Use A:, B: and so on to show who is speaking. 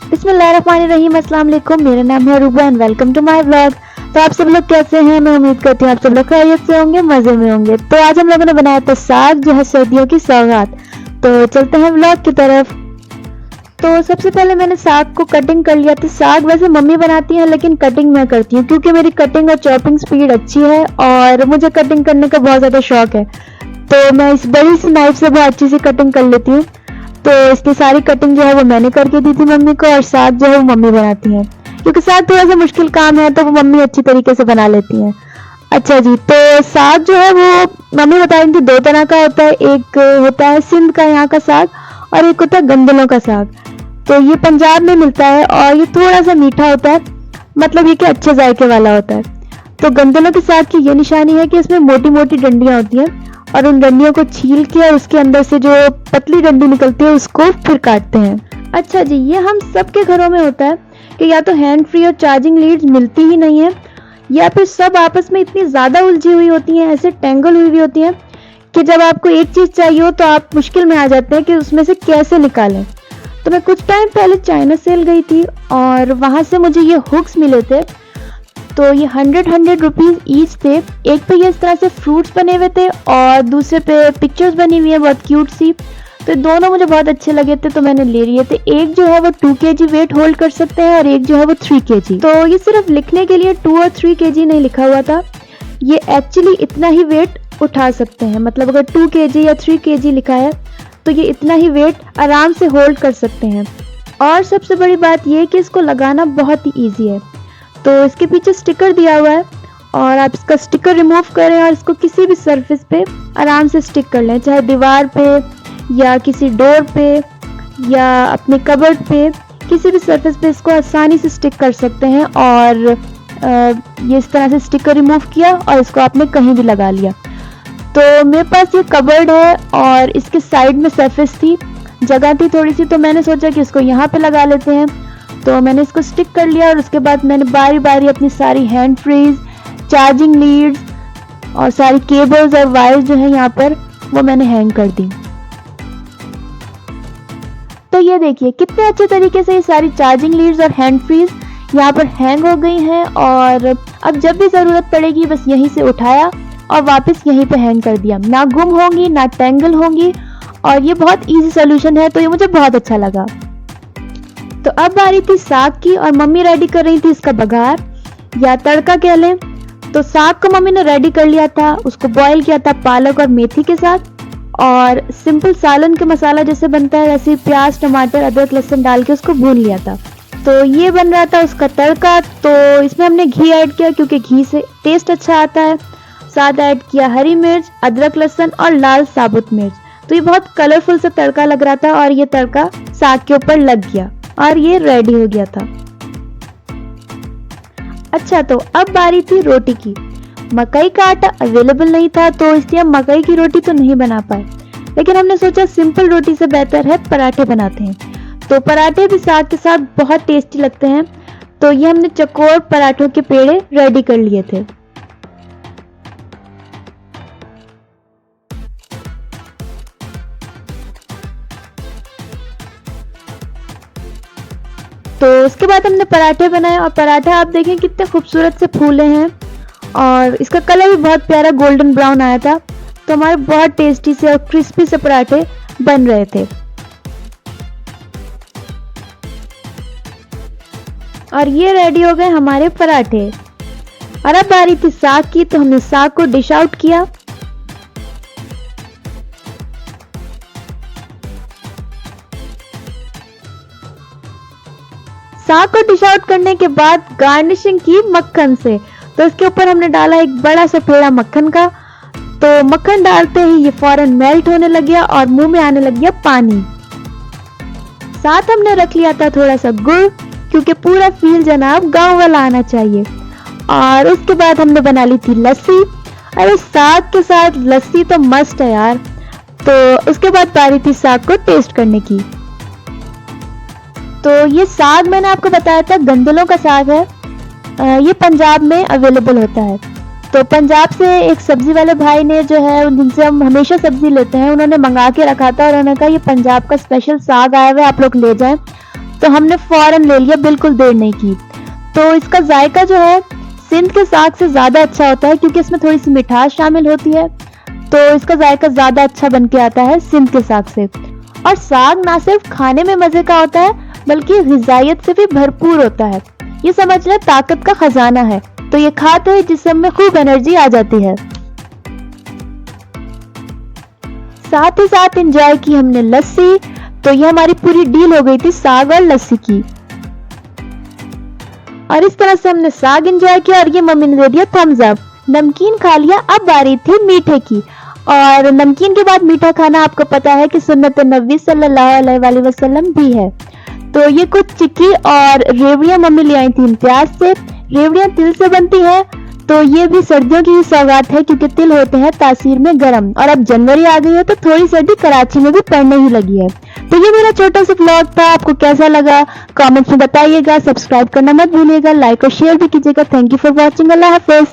A: बिस्मिल्लाहिर्रहमानिर्रहीम, अस्सलाम वालेकुम। मेरा नाम है Ruba and welcome to my vlog. तो आप सब लोग कैसे हैं? मैं उम्मीद करती हूँ आप सब लोग खैरियत से होंगे, मज़े में होंगे। तो आज हम लोगों ने बनाया था साग, जो है सर्दियों की सौगात। तो चलते हैं व्लॉग की तरफ। तो सबसे पहले मैंने साग को कटिंग कर लिया। तो साग वैसे मम्मी बनाती है, लेकिन कटिंग मैं करती हूँ क्योंकि मेरी कटिंग और चॉपिंग स्पीड अच्छी है और मुझे कटिंग करने का बहुत ज़्यादा शौक है। तो मैं इस बड़ी सी नाइफ से बहुत अच्छी सी कटिंग कर लेती हूँ। तो इसकी सारी कटिंग जो है वो मैंने करके दी थी मम्मी को, और साग जो है वो मम्मी बनाती हैं क्योंकि साग थोड़ा सा मुश्किल काम है, तो वो मम्मी अच्छी तरीके से बना लेती हैं। अच्छा जी, तो साग जो है वो मम्मी बता रही थी दो तरह का होता है। एक होता है सिंध का यहाँ का साग, और एक होता है गंदलों का साग। तो ये पंजाब में मिलता है और ये थोड़ा सा मीठा होता है, मतलब ये कि अच्छे जायके वाला होता है। तो गंदलों के साग की ये निशानी है कि इसमें मोटी मोटी डंडियां होती हैं, और उन डंडियों को छील के और उसके अंदर से जो पतली डंडी निकलती है उसको फिर काटते हैं। अच्छा जी, ये हम सबके घरों में होता है कि या तो हैंड फ्री और चार्जिंग लीड्स मिलती ही नहीं है, या फिर सब आपस में इतनी ज़्यादा उलझी हुई होती हैं, ऐसे टेंगल हुई होती हैं कि जब आपको एक चीज़ चाहिए हो तो आप मुश्किल में आ जाते हैं कि उसमें से कैसे निकालें। तो मैं कुछ टाइम पहले चाइना सेल गई थी और वहाँ से मुझे ये हुक्स मिले थे। तो ये 100 रुपीज़ ईच थे। एक पे ये इस तरह से फ्रूट्स बने हुए थे और दूसरे पे पिक्चर्स बनी हुई है बहुत क्यूट सी। तो दोनों मुझे बहुत अच्छे लगे थे, तो मैंने ले लिए थे। एक जो है वो 2 kg वेट होल्ड कर सकते हैं और एक जो है वो 3 kg। तो ये सिर्फ लिखने के लिए 2 और 3 kg नहीं लिखा हुआ था, ये एक्चुअली इतना ही वेट उठा सकते हैं। मतलब अगर 2 kg या 3 kg लिखा है तो ये इतना ही वेट आराम से होल्ड कर सकते हैं। और सबसे बड़ी बात ये कि इसको लगाना बहुत ही ईजी है। तो इसके पीछे स्टिकर दिया हुआ है और आप इसका स्टिकर रिमूव करें और इसको किसी भी सरफेस पे आराम से स्टिक कर लें, चाहे दीवार पे या किसी डोर पे या अपने कबर्ड पे, किसी भी सरफेस पे इसको आसानी से स्टिक कर सकते हैं। और ये इस तरह से स्टिकर रिमूव किया और इसको आपने कहीं भी लगा लिया। तो मेरे पास ये कबर्ड है और इसके साइड में सरफेस थी, जगह थी थोड़ी सी, तो मैंने सोचा कि इसको यहाँ पे लगा लेते हैं। तो मैंने इसको स्टिक कर लिया और उसके बाद मैंने बारी बारी अपनी सारी हैंड फ्रीज, चार्जिंग लीड्स और सारी केबल्स और वायर्स जो है यहाँ पर वो मैंने हैंग कर दी। तो ये देखिए कितने अच्छे तरीके से ये सारी चार्जिंग लीड्स और हैंड फ्रीज यहाँ पर हैंग हो गई हैं, और अब जब भी ज़रूरत पड़ेगी बस यहीं से उठाया और वापस यहीं पे हैंग कर दिया। ना गुम होंगी ना टेंगल होंगी, और ये बहुत इजी सोल्यूशन है, तो ये मुझे बहुत अच्छा लगा। तो अब बारी थी साग की, और मम्मी रेडी कर रही थी इसका बघार या तड़का कह लें। तो साग को मम्मी ने रेडी कर लिया था, उसको बॉईल किया था पालक और मेथी के साथ, और सिंपल सालन के मसाला जैसे बनता है वैसे प्याज टमाटर अदरक लहसुन डाल के उसको भून लिया था। तो ये बन रहा था उसका तड़का। तो इसमें हमने घी ऐड किया क्योंकि घी से टेस्ट अच्छा आता है। साथ ऐड किया हरी मिर्च, अदरक लहसुन और लाल साबुत मिर्च। तो ये बहुत कलरफुल सा तड़का लग रहा था और ये तड़का साग के ऊपर लग गया और ये रेडी हो गया था। अच्छा, तो अब बारी थी रोटी की। मकई का आटा अवेलेबल नहीं था, तो इसलिए हम मकई की रोटी तो नहीं बना पाए, लेकिन हमने सोचा सिंपल रोटी से बेहतर है पराठे बनाते हैं। तो पराठे भी साग के साथ बहुत टेस्टी लगते हैं। तो ये हमने चकोर पराठों के पेड़े रेडी कर लिए थे। तो उसके बाद हमने पराठे बनाए, और पराठे आप देखें कितने खूबसूरत से फूले हैं और इसका कलर भी बहुत प्यारा गोल्डन ब्राउन आया था। तो हमारे बहुत टेस्टी से और क्रिस्पी से पराठे बन रहे थे। और ये रेडी हो गए हमारे पराठे। और अब बारी थी साग की, तो हमने साग को डिश आउट किया। साग को डिश आउट करने के बाद गार्निशिंग की मक्खन से। तो इसके ऊपर हमने डाला एक बड़ा सा पेड़ा मक्खन का। तो मक्खन डालते ही ये फौरन मेल्ट होने लग गया और मुंह में आने लग गया पानी। साथ हमने रख लिया था थोड़ा सा गुड़, क्योंकि पूरा फील जनाब गांव वाला आना चाहिए। और उसके बाद हमने बना ली थी लस्सी। अरे साग के साथ लस्सी तो मस्त है यार। तो उसके बाद बारी थी साग को टेस्ट करने की। तो ये साग मैंने आपको बताया था गंदलों का साग है। ये पंजाब में अवेलेबल होता है। तो पंजाब से एक सब्जी वाले भाई ने जो है, जिनसे हम हमेशा सब्जी लेते हैं, उन्होंने मंगा के रखा था और उन्होंने कहा ये पंजाब का स्पेशल साग आया हुआ है, आप लोग ले जाएं। तो हमने फौरन ले लिया, बिल्कुल देर नहीं की। तो इसका जायका जो है सिंध के साग से ज़्यादा अच्छा होता है क्योंकि इसमें थोड़ी सी मिठास शामिल होती है, तो इसका जायका ज़्यादा अच्छा बन के आता है सिंध के साग से। और साग ना सिर्फ खाने में मज़े का होता है बल्कि ग़िज़ाइयत से भी भरपूर होता है। ये समझ लें ताकत का खजाना है, तो ये खाते ही जिस्म में खूब एनर्जी आ जाती है। साथ ही साथ एंजॉय की हमने लस्सी, तो ये हमारी पूरी डील हो गई थी साग और लस्सी की। और इस तरह से हमने साग एंजॉय किया और ये मम्मी ने दे दिया थम्स अप। नमकीन खा लिया, अब बारी थी मीठे की। और नमकीन के बाद मीठा खाना आपको पता है कि सुन्नत नबी सल्लल्लाहु अलैहि वसल्लम भी है। तो ये कुछ चिक्की और रेवड़ियां मम्मी ले आई थी इम्तियाज से। रेवड़ियां तिल से बनती हैं, तो ये भी सर्दियों की ही सौगात है क्योंकि तिल होते हैं तासीर में गर्म, और अब जनवरी आ गई है तो थोड़ी सर्दी कराची में भी पड़ने ही लगी है। तो ये मेरा छोटा सा व्लॉग था, आपको कैसा लगा कमेंट्स में बताइएगा। सब्सक्राइब करना मत भूलिएगा, लाइक और शेयर भी कीजिएगा। Thank you for watching. Allah Hafiz.